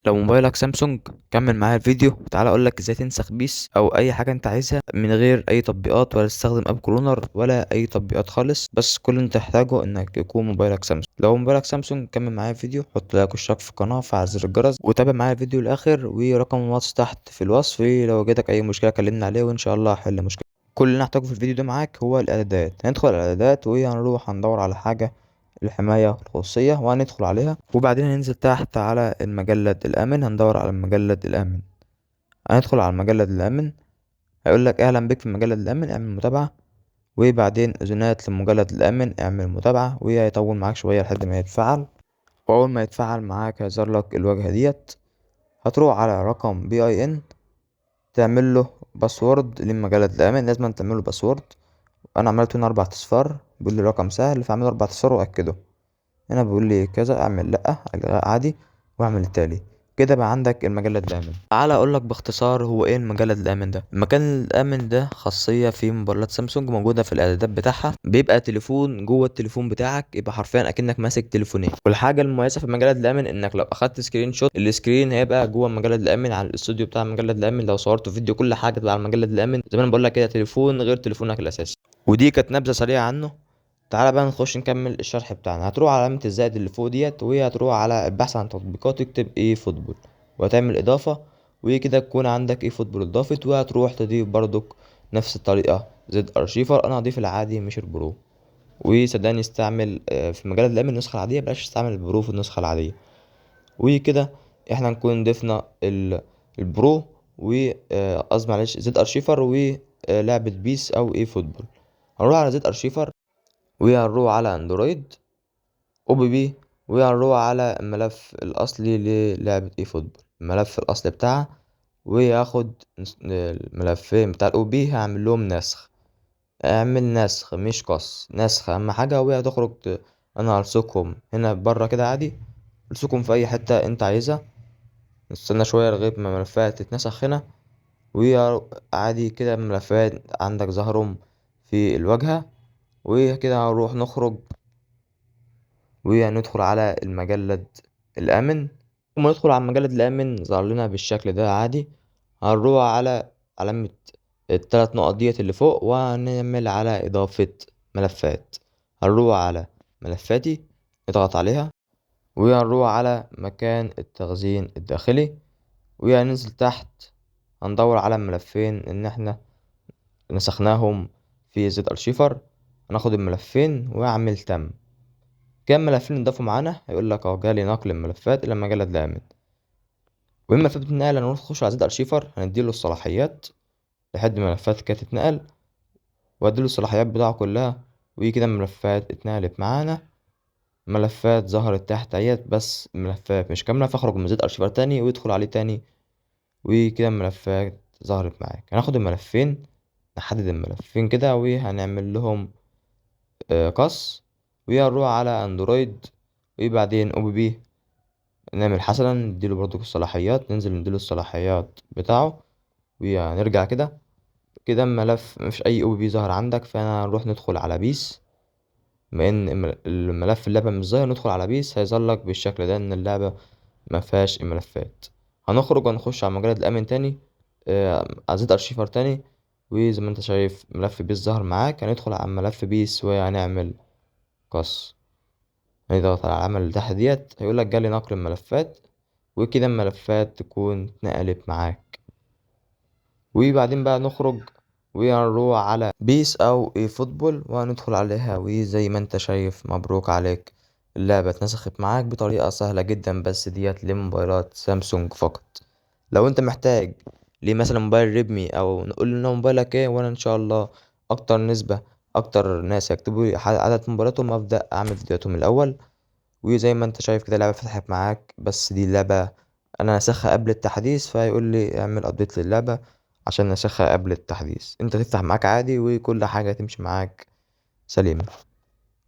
لو موبايلك سامسونج كمل معايا الفيديو وتعالى اقولك ازاي تنسخ بيس او اي حاجه انت عايزها من غير اي تطبيقات ولا تستخدم اب كلونر ولا اي تطبيقات خالص. بس كل اللي انت تحتاجه انك يكون موبايلك سامسونج. لو موبايلك سامسونج كمل معايا الفيديو، حط لايك واشتراك في القناه وفعل زر الجرس وتابع معايا الفيديو الاخر، ورقم الواتس تحت في الوصف لو جاتك اي مشكله كلمنا عليه وان شاء الله هحل مشكلة. كل اللي هنحتاجه في الفيديو ده معاك هو الاعدادات. هندخل على الاعدادات وهنروح هندور على حاجه الحماية الخصوصية وهندخل عليها، وبعدين هننزل تحت على المجلد الآمن، هندور على المجلد الآمن. هندخل على المجلد الآمن، هيقولك أهلا بك في المجلد الآمن، اعمل متابعة. وبعدين إذونات للمجلد الآمن، اعمل متابعة. وهيطول معاك شوية لحد ما يتفعل، وأول ما يتفعل معاك هيظهر لك الواجهة ديت. هتروح على رقم بي اي ان تعمل له باسورد للمجلد الآمن، لازم تعمل له باسورد. أنا عملته هنا 4 أصفار، بيقول لي رقم سهل فأعمله 4 أصفار وأكده. هنا بيقول لي كذا اعمل لأ عادي واعمل التالي. كده بقى عندك المجلد الآمن. تعال أقول لك باختصار هو إيه المجلد الآمن ده. المكان الآمن ده خاصية في موبايلات سامسونج موجودة في الإعدادات بتاعها، بيبقى تليفون جوه التليفون بتاعك، يبقى حرفيا أكنك ماسك تليفونين. والحاجة المميزة في المجلد الآمن إنك لو أخدت سكرين شوت السكرين هيبقى جوه المجلد الآمن على الاستوديو بتاع المجلد الآمن. لو صورت فيديو كل حاجة تبقى على المجلد الآمن، زي ما أنا بقول لك كده تليفون غير تليفونك الأساسي. ودي كانت نبذة سريعة عنه. تعالى بقى نخش نكمل الشرح بتاعنا. هتروح على علامة الزائد اللي فوق ديت، وهتروح على البحث عن تطبيقات، تكتب ايه فوتبول وهتعمل اضافة. وكده تكون عندك ايه فوتبول اضافت. وهتروح تضيف برضك نفس الطريقة زد ارشيفر. انا هضيف العادي مش البرو. وصدقني استعمل في مجال الامن النسخة العادية، بلاش تستعمل البرو في النسخة العادية. وكده احنا نكون ضفنا البرو و قصدي معلش زد ارشيفر ولعبة بيس او ايه فوتبول. هنروح على زد ارشيفر وهنروح على اندرويد او بي بي، وهنروح على الملف الاصلي للعبة اي فوتبول، الملف الاصلي بتاعها. وهاخد الملفين بتاع الاو بي هعمل لهم نسخ. اعمل نسخ مش قص، نسخ اهم حاجة. وهتخرج انا هلصقهم هنا بره كده عادي، الصقهم في اي حتة انت عايزها. نستنى شوية لغاية ما الملفات تتنسخ هنا. وعادي كده الملفات عندك ظهرهم في الواجهة. وكده هنروح نخرج وندخل على المجلد الآمن. وما ندخل على المجلد الآمن ظهر لنا بالشكل ده عادي. هنروح على علامة ال3 نقط ديت اللي فوق وهنعمل على إضافة ملفات. هنروح على ملفاتي، نضغط عليها. وهنروح على مكان التخزين الداخلي. وهننزل تحت هندور على الملفين ان احنا نسخناهم في زد ارشيفر. هناخد الملفين واعمل تم. كام ملفين انضافوا معانا؟ هيقول لك اهو جالي نقل الملفات الى المجلد الامن. واما الملفات بتتنقل هنخش على زد ارشيفر، هنديله الصلاحيات لحد ما الملفات كانت تتنقل، واديله الصلاحيات بتاعه كلها. وكده الملفات اتنقلت معانا. ملفات ظهرت تحت اهيت، بس الملفات مش كامله، فاخرج من زد ارشيفر تاني ويدخل عليه تاني. وكده الملفات ظهرت معاك. هناخد الملفين، نحدد الملفين كده وهنعمل لهم قص. وهنروح على اندرويد وبعدين او بي بي، نعمل حسنا نديله برضو الصلاحيات، ننزل نديله الصلاحيات بتاعه. وهنرجع كده. كده الملف مفيش اي او بي ظهر عندك، فانا هنروح ندخل على بيس. بما ان الملف اللعبة مش ظاهر، ندخل على بيس هيظهر لك بالشكل ده ان اللعبة ما فيهاش الملفات. هنخرج ونخش على مجرد الامن تاني، على زد ارشيفر تاني. وزي ما انت شايف ملف بيس ظهر معاك. هندخل على ملف بيس وهنعمل قص. هنضغط على العلامة اللي تحت ديت، هيقولك جالي نقل الملفات. وكده الملفات تكون اتنقلت معاك. وبعدين بقى نخرج وهنروح على بيس او اي فوتبول وهندخل عليها. وزي ما انت شايف مبروك عليك، اللعبة اتنسخت معاك بطريقة سهلة جدا، بس ديت لموبايلات سامسونج فقط. لو انت محتاج ليه مثلا موبايل ريدمي او نقول لنا موبايلك ايه، وانا ان شاء الله اكتر نسبة اكتر ناس يكتبوا لي عدد موبايلاتهم ابدا اعمل فيديوهاتهم الاول. وزي ما انت شايف كده اللعبة فتحت معاك، بس دي اللعبة انا ناسخها قبل التحديث، فيقول لي اعمل ابديت للعبة عشان ناسخها قبل التحديث. انت تفتح معاك عادي وكل حاجة تمشي معاك سليمة.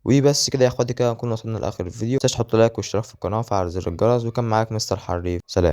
وبس كده يا اخواتي، كده نكون وصلنا لاخر الفيديو. متنساش تحط لايك واشتراك في القناة وفعل زر الجرس. وكان معاك مستر حريف، سلام.